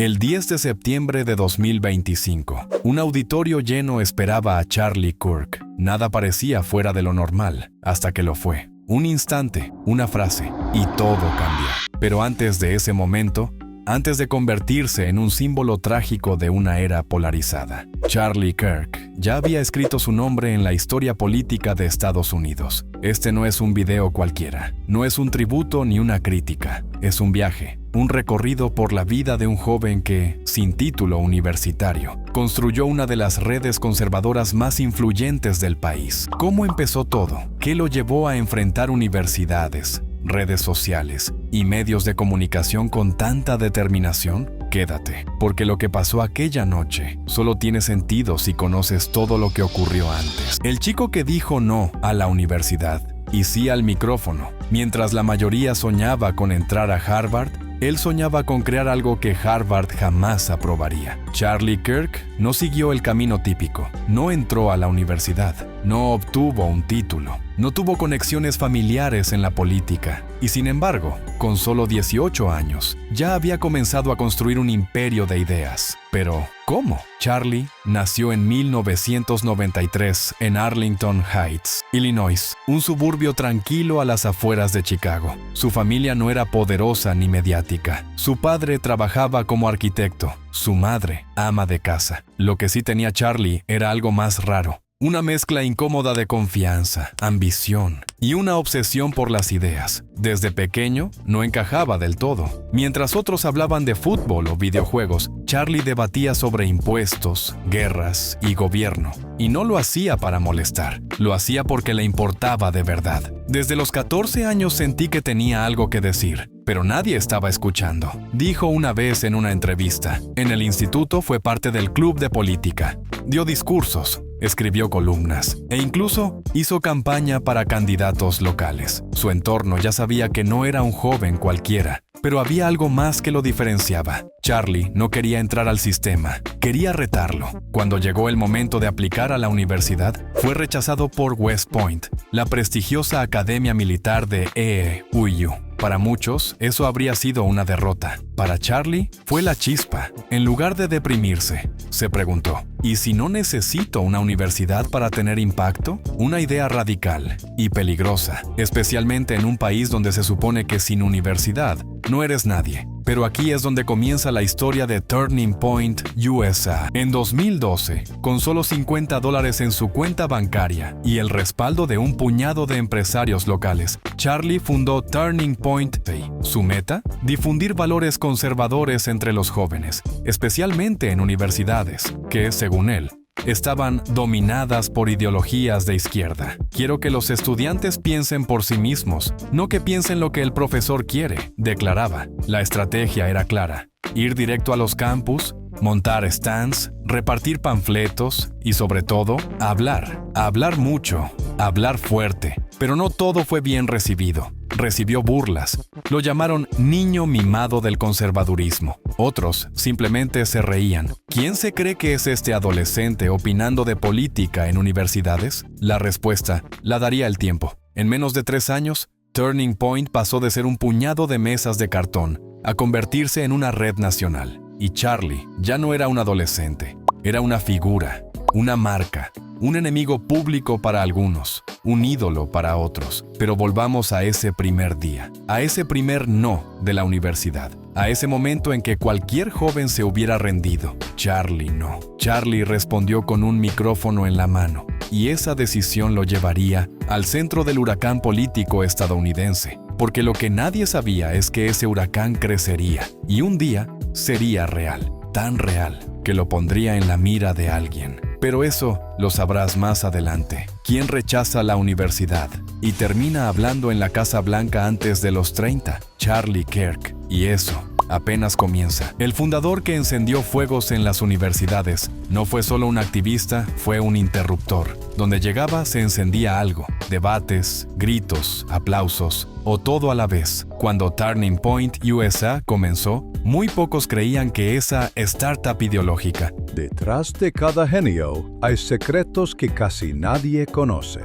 El 10 de septiembre de 2025, un auditorio lleno esperaba a Charlie Kirk. Nada parecía fuera de lo normal, hasta que lo fue. Un instante, una frase, y todo cambió. Pero antes de ese momento, antes de convertirse en un símbolo trágico de una era polarizada, Charlie Kirk ya había escrito su nombre en la historia política de Estados Unidos. Este no es un video cualquiera, no es un tributo ni una crítica, es un viaje, un recorrido por la vida de un joven que, sin título universitario, construyó una de las redes conservadoras más influyentes del país. ¿Cómo empezó todo? ¿Qué lo llevó a enfrentar universidades, redes sociales y medios de comunicación con tanta determinación? Quédate, porque lo que pasó aquella noche solo tiene sentido si conoces todo lo que ocurrió antes. El chico que dijo no a la universidad y sí al micrófono, mientras la mayoría soñaba con entrar a Harvard, él soñaba con crear algo que Harvard jamás aprobaría. Charlie Kirk no siguió el camino típico, no entró a la universidad, no obtuvo un título, no tuvo conexiones familiares en la política y, sin embargo, con solo 18 años, ya había comenzado a construir un imperio de ideas. Pero, ¿cómo? Charlie nació en 1993 en Arlington Heights, Illinois, un suburbio tranquilo a las afueras de Chicago. Su familia no era poderosa ni mediática. Su padre trabajaba como arquitecto, su madre, ama de casa. Lo que sí tenía Charlie era algo más raro. Una mezcla incómoda de confianza, ambición y una obsesión por las ideas. Desde pequeño no encajaba del todo. Mientras otros hablaban de fútbol o videojuegos, Charlie debatía sobre impuestos, guerras y gobierno. Y no lo hacía para molestar, lo hacía porque le importaba de verdad. Desde los 14 años sentí que tenía algo que decir, pero nadie estaba escuchando. Dijo una vez en una entrevista. En el instituto fue parte del club de política. Dio discursos, escribió columnas e incluso hizo campaña para candidatos locales. Su entorno ya sabía que no era un joven cualquiera, pero había algo más que lo diferenciaba. Charlie no quería entrar al sistema, quería retarlo. Cuando llegó el momento de aplicar a la universidad, fue rechazado por West Point, la prestigiosa academia militar de EEUU. Para muchos, eso habría sido una derrota. Para Charlie, fue la chispa. En lugar de deprimirse, se preguntó, ¿y si no necesito una universidad para tener impacto? Una idea radical y peligrosa, especialmente en un país donde se supone que sin universidad no eres nadie. Pero aquí es donde comienza la historia de Turning Point USA. En 2012, con solo $50 en su cuenta bancaria y el respaldo de un puñado de empresarios locales, Charlie fundó Turning Point. Su meta, difundir valores conservadores entre los jóvenes, especialmente en universidades, que, según él, estaban dominadas por ideologías de izquierda. Quiero que los estudiantes piensen por sí mismos, no que piensen lo que el profesor quiere, declaraba. La estrategia era clara: ir directo a los campus, montar stands, repartir panfletos y, sobre todo, hablar mucho, hablar fuerte. Pero no todo fue bien recibido. Recibió burlas. Lo llamaron niño mimado del conservadurismo. Otros simplemente se reían. ¿Quién se cree que es este adolescente opinando de política en universidades? La respuesta la daría el tiempo. En menos de 3 años, Turning Point pasó de ser un puñado de mesas de cartón a convertirse en una red nacional. Y Charlie ya no era un adolescente, era una figura, una marca, un enemigo público para algunos, un ídolo para otros. Pero volvamos a ese primer día, a ese primer no de la universidad, a ese momento en que cualquier joven se hubiera rendido. Charlie no. Charlie respondió con un micrófono en la mano, y esa decisión lo llevaría al centro del huracán político estadounidense, porque lo que nadie sabía es que ese huracán crecería, y un día sería real, tan real, que lo pondría en la mira de alguien. Pero eso lo sabrás más adelante. ¿Quién rechaza la universidad y termina hablando en la Casa Blanca antes de los 30? Charlie Kirk. Y eso apenas comienza. El fundador que encendió fuegos en las universidades no fue solo un activista, fue un interruptor. Donde llegaba se encendía algo. Debates, gritos, aplausos o todo a la vez. Cuando Turning Point USA comenzó, muy pocos creían que esa startup ideológica. Detrás de cada genio hay secretos que casi nadie conoce.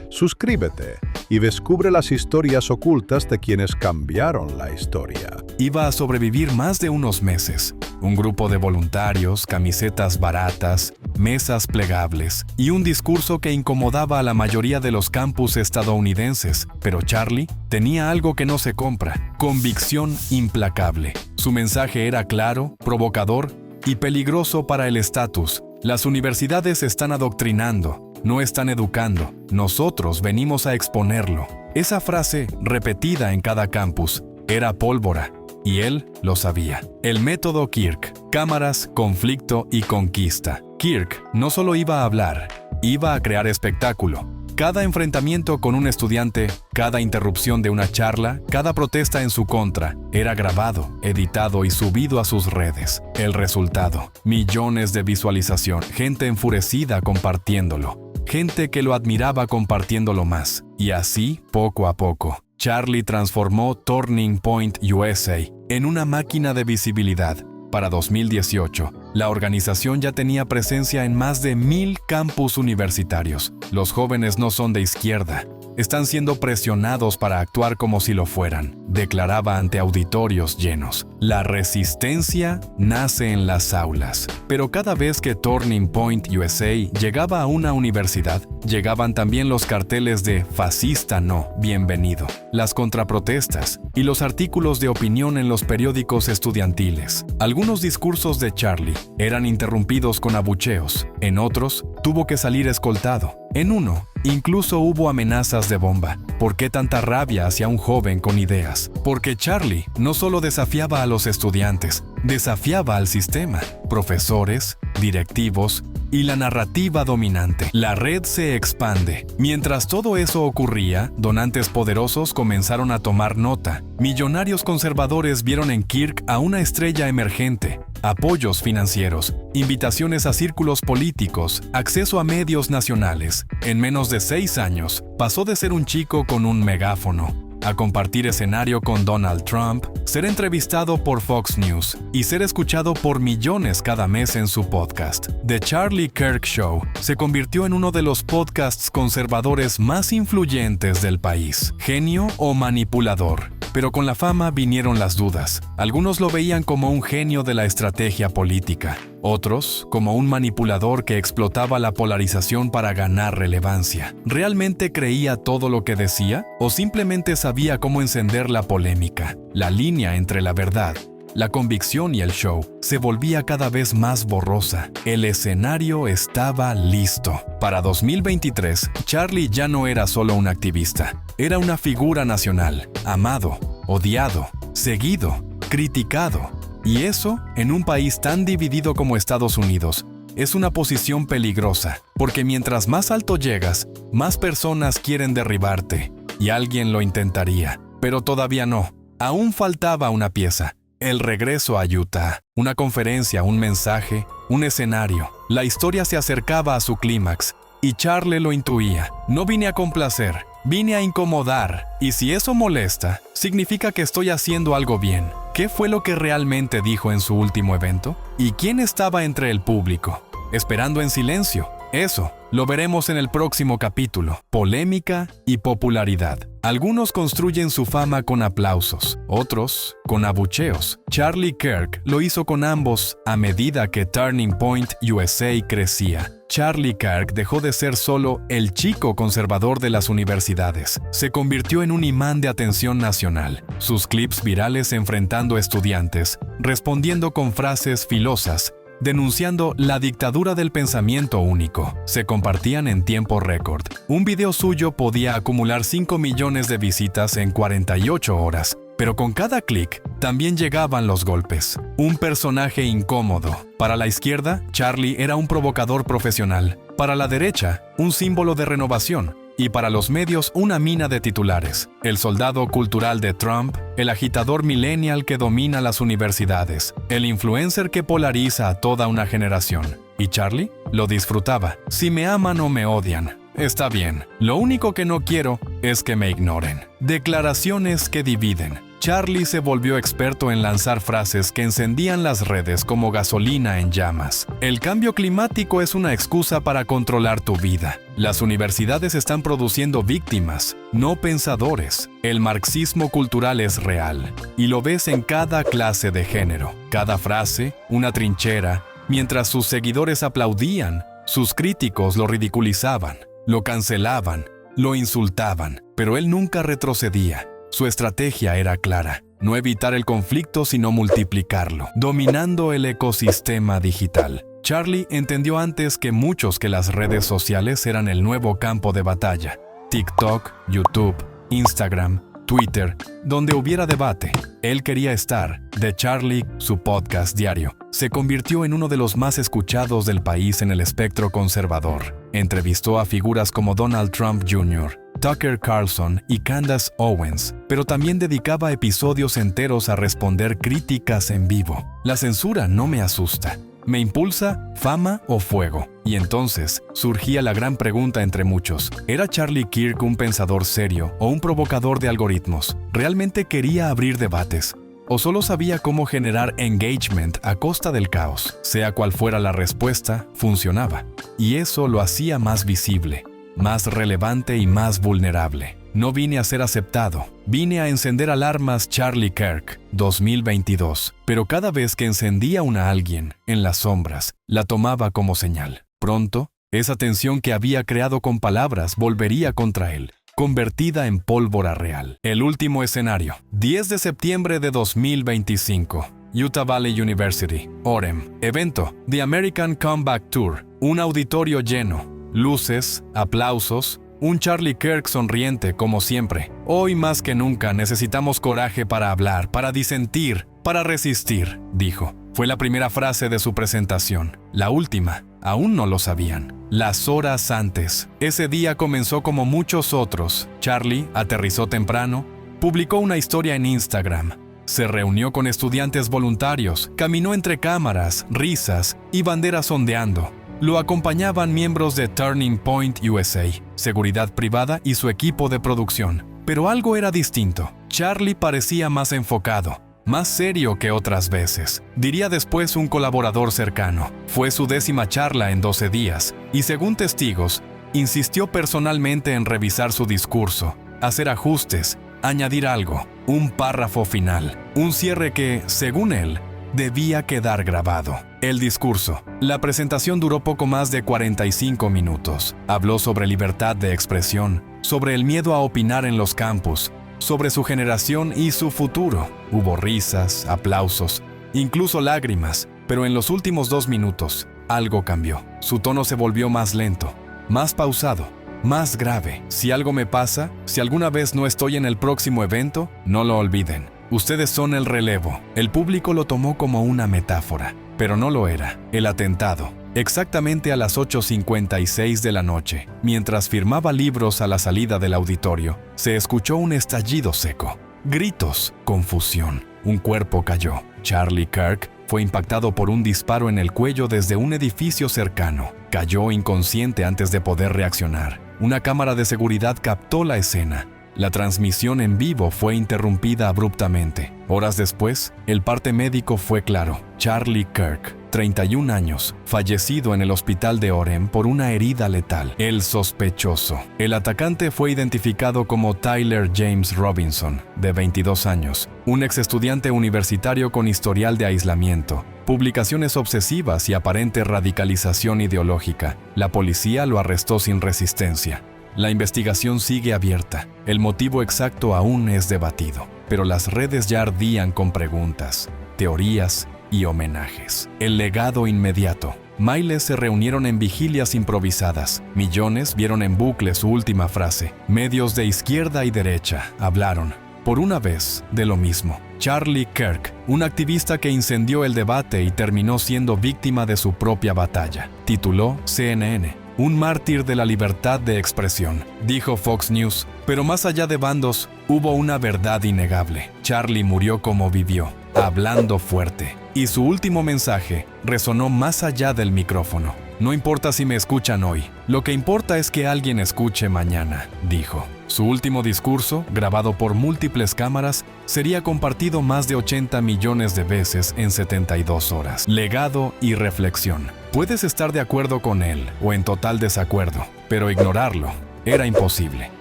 Suscríbete y descubre las historias ocultas de quienes cambiaron la historia. Iba a sobrevivir más de unos meses. Un grupo de voluntarios, camisetas baratas, mesas plegables y un discurso que incomodaba a la mayoría de los campus estadounidenses. Pero Charlie tenía algo que no se compra: convicción implacable. Su mensaje era claro, provocador y peligroso para el estatus. Las universidades están adoctrinando, no están educando. Nosotros venimos a exponerlo. Esa frase, repetida en cada campus, era pólvora. Y él lo sabía. El método Kirk: cámaras, conflicto y conquista. Kirk no solo iba a hablar, iba a crear espectáculo. Cada enfrentamiento con un estudiante, cada interrupción de una charla, cada protesta en su contra, era grabado, editado y subido a sus redes. El resultado: millones de visualización, gente enfurecida compartiéndolo, gente que lo admiraba compartiéndolo más. Y así, poco a poco, Charlie transformó Turning Point USA en una máquina de visibilidad. Para 2018, la organización ya tenía presencia en más de 1,000 campus universitarios. Los jóvenes no son de izquierda, están siendo presionados para actuar como si lo fueran, declaraba ante auditorios llenos. La resistencia nace en las aulas. Pero cada vez que Turning Point USA llegaba a una universidad, llegaban también los carteles de "fascista no, bienvenido", las contraprotestas y los artículos de opinión en los periódicos estudiantiles. Algunos discursos de Charlie eran interrumpidos con abucheos, en otros tuvo que salir escoltado. En uno, incluso hubo amenazas de bomba. ¿Por qué tanta rabia hacia un joven con ideas? Porque Charlie no solo desafiaba a los estudiantes, desafiaba al sistema, profesores, directivos y la narrativa dominante. La red se expande. Mientras todo eso ocurría, donantes poderosos comenzaron a tomar nota. Millonarios conservadores vieron en Kirk a una estrella emergente. Apoyos financieros, invitaciones a círculos políticos, acceso a medios nacionales. En menos de 6 años, pasó de ser un chico con un megáfono a compartir escenario con Donald Trump, ser entrevistado por Fox News y ser escuchado por millones cada mes en su podcast. The Charlie Kirk Show se convirtió en uno de los podcasts conservadores más influyentes del país. ¿Genio o manipulador? Pero con la fama vinieron las dudas. Algunos lo veían como un genio de la estrategia política, otros como un manipulador que explotaba la polarización para ganar relevancia. ¿Realmente creía todo lo que decía? ¿O simplemente sabía cómo encender la polémica? La línea entre la verdad, la convicción y el show se volvía cada vez más borrosa. El escenario estaba listo. Para 2023, Charlie ya no era solo un activista. Era una figura nacional, amado, odiado, seguido, criticado. Y eso, en un país tan dividido como Estados Unidos, es una posición peligrosa, porque mientras más alto llegas, más personas quieren derribarte. Y alguien lo intentaría, pero todavía no. Aún faltaba una pieza. El regreso a Utah, una conferencia, un mensaje, un escenario. La historia se acercaba a su clímax y Charlie lo intuía. No vine a complacer, vine a incomodar. Y si eso molesta, significa que estoy haciendo algo bien. ¿Qué fue lo que realmente dijo en su último evento? ¿Y quién estaba entre el público, esperando en silencio? Eso lo veremos en el próximo capítulo. Polémica y popularidad. Algunos construyen su fama con aplausos, otros con abucheos. Charlie Kirk lo hizo con ambos a medida que Turning Point USA crecía. Charlie Kirk dejó de ser solo el chico conservador de las universidades. Se convirtió en un imán de atención nacional. Sus clips virales enfrentando estudiantes, respondiendo con frases filosas, denunciando la dictadura del pensamiento único, se compartían en tiempo récord. Un video suyo podía acumular 5 millones de visitas en 48 horas, pero con cada clic también llegaban los golpes. Un personaje incómodo. Para la izquierda, Charlie era un provocador profesional. Para la derecha, un símbolo de renovación. Y para los medios, una mina de titulares. El soldado cultural de Trump, el agitador millennial que domina las universidades, el influencer que polariza a toda una generación. Y Charlie lo disfrutaba. Si me aman o me odian, está bien. Lo único que no quiero es que me ignoren. Declaraciones que dividen. Charlie se volvió experto en lanzar frases que encendían las redes como gasolina en llamas. El cambio climático es una excusa para controlar tu vida. Las universidades están produciendo víctimas, no pensadores. El marxismo cultural es real, y lo ves en cada clase de género. Cada frase, una trinchera. Mientras sus seguidores aplaudían, sus críticos lo ridiculizaban, lo cancelaban, lo insultaban, pero él nunca retrocedía. Su estrategia era clara: no evitar el conflicto sino multiplicarlo, dominando el ecosistema digital. Charlie entendió antes que muchos que las redes sociales eran el nuevo campo de batalla. TikTok, YouTube, Instagram, Twitter, donde hubiera debate. Él quería estar. The Charlie, su podcast diario, se convirtió en uno de los más escuchados del país en el espectro conservador. Entrevistó a figuras como Donald Trump Jr., Tucker Carlson y Candace Owens, pero también dedicaba episodios enteros a responder críticas en vivo. La censura no me asusta. ¿Me impulsa fama o fuego? Y entonces surgía la gran pregunta entre muchos: ¿era Charlie Kirk un pensador serio o un provocador de algoritmos? ¿Realmente quería abrir debates? ¿O solo sabía cómo generar engagement a costa del caos? Sea cual fuera la respuesta, funcionaba. Y eso lo hacía más visible, más relevante y más vulnerable. No vine a ser aceptado, vine a encender alarmas. Charlie Kirk, 2022. Pero cada vez que encendía una a alguien, en las sombras, la tomaba como señal. Pronto, esa tensión que había creado con palabras volvería contra él, convertida en pólvora real. El último escenario, 10 de septiembre de 2025. Utah Valley University, Orem. Evento, The American Comeback Tour. Un auditorio lleno. Luces, aplausos. Un Charlie Kirk sonriente como siempre. Hoy más que nunca necesitamos coraje para hablar, para disentir, para resistir, dijo. Fue la primera frase de su presentación. La última, aún no lo sabían. Las horas antes. Ese día comenzó como muchos otros. Charlie aterrizó temprano, publicó una historia en Instagram. Se reunió con estudiantes voluntarios, caminó entre cámaras, risas y banderas ondeando. Lo acompañaban miembros de Turning Point USA, seguridad privada y su equipo de producción. Pero algo era distinto. Charlie parecía más enfocado, más serio que otras veces. Diría después un colaborador cercano. Fue su 10ª charla en 12 días, y según testigos, insistió personalmente en revisar su discurso, hacer ajustes, añadir algo, un párrafo final, un cierre que, según él, debía quedar grabado. El discurso. La presentación duró poco más de 45 minutos. Habló sobre libertad de expresión, sobre el miedo a opinar en los campus, sobre su generación y su futuro. Hubo risas, aplausos, incluso lágrimas, pero en los últimos 2 minutos, algo cambió. Su tono se volvió más lento, más pausado, más grave. Si algo me pasa, si alguna vez no estoy en el próximo evento, no lo olviden. Ustedes son el relevo. El público lo tomó como una metáfora, pero no lo era. El atentado. Exactamente a las 8:56 de la noche, mientras firmaba libros a la salida del auditorio, se escuchó un estallido seco. Gritos, confusión. Un cuerpo cayó. Charlie Kirk fue impactado por un disparo en el cuello desde un edificio cercano. Cayó inconsciente antes de poder reaccionar. Una cámara de seguridad captó la escena. La transmisión en vivo fue interrumpida abruptamente. Horas después, el parte médico fue claro. Charlie Kirk, 31 años, fallecido en el hospital de Orem por una herida letal. El sospechoso. El atacante fue identificado como Tyler James Robinson, de 22 años, un ex estudiante universitario con historial de aislamiento, publicaciones obsesivas y aparente radicalización ideológica. La policía lo arrestó sin resistencia. La investigación sigue abierta. El motivo exacto aún es debatido, pero las redes ya ardían con preguntas, teorías y homenajes. El legado inmediato. Miles se reunieron en vigilias improvisadas. Millones vieron en bucle su última frase. Medios de izquierda y derecha hablaron, por una vez, de lo mismo. Charlie Kirk, un activista que incendió el debate y terminó siendo víctima de su propia batalla. Tituló CNN. Un mártir de la libertad de expresión, dijo Fox News. Pero más allá de bandos, hubo una verdad innegable. Charlie murió como vivió, hablando fuerte. Y su último mensaje resonó más allá del micrófono. No importa si me escuchan hoy, lo que importa es que alguien escuche mañana, dijo. Su último discurso, grabado por múltiples cámaras, sería compartido más de 80 millones de veces en 72 horas. Legado y reflexión. Puedes estar de acuerdo con él o en total desacuerdo, pero ignorarlo era imposible.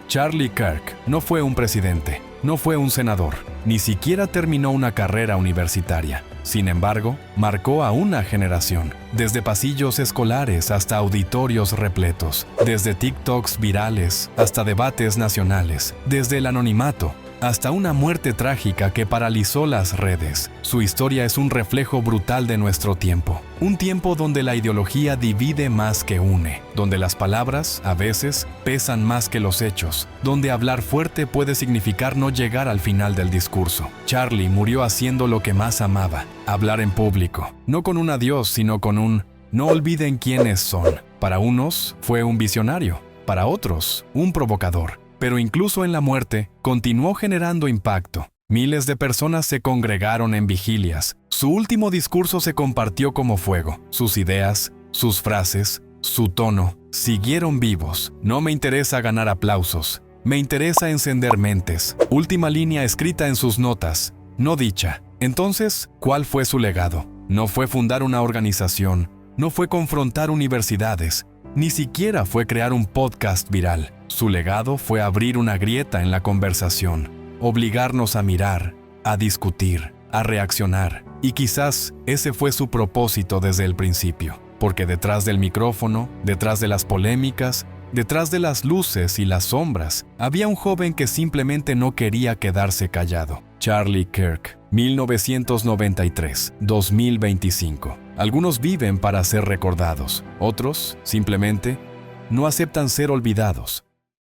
Charlie Kirk no fue un presidente, no fue un senador, ni siquiera terminó una carrera universitaria. Sin embargo, marcó a una generación, desde pasillos escolares hasta auditorios repletos, desde TikToks virales hasta debates nacionales, desde el anonimato hasta una muerte trágica que paralizó las redes. Su historia es un reflejo brutal de nuestro tiempo. Un tiempo donde la ideología divide más que une, donde las palabras, a veces, pesan más que los hechos, donde hablar fuerte puede significar no llegar al final del discurso. Charlie murió haciendo lo que más amaba, hablar en público, no con un adiós, sino con un "no olviden quiénes son". Para unos, fue un visionario, para otros, un provocador. Pero incluso en la muerte, continuó generando impacto. Miles de personas se congregaron en vigilias. Su último discurso se compartió como fuego. Sus ideas, sus frases, su tono, siguieron vivos. No me interesa ganar aplausos. Me interesa encender mentes. Última línea escrita en sus notas, no dicha. Entonces, ¿cuál fue su legado? No fue fundar una organización, no fue confrontar universidades, ni siquiera fue crear un podcast viral. Su legado fue abrir una grieta en la conversación, obligarnos a mirar, a discutir, a reaccionar. Y quizás ese fue su propósito desde el principio, porque detrás del micrófono, detrás de las polémicas, detrás de las luces y las sombras, había un joven que simplemente no quería quedarse callado. Charlie Kirk, 1993-2025. Algunos viven para ser recordados, otros, simplemente, no aceptan ser olvidados.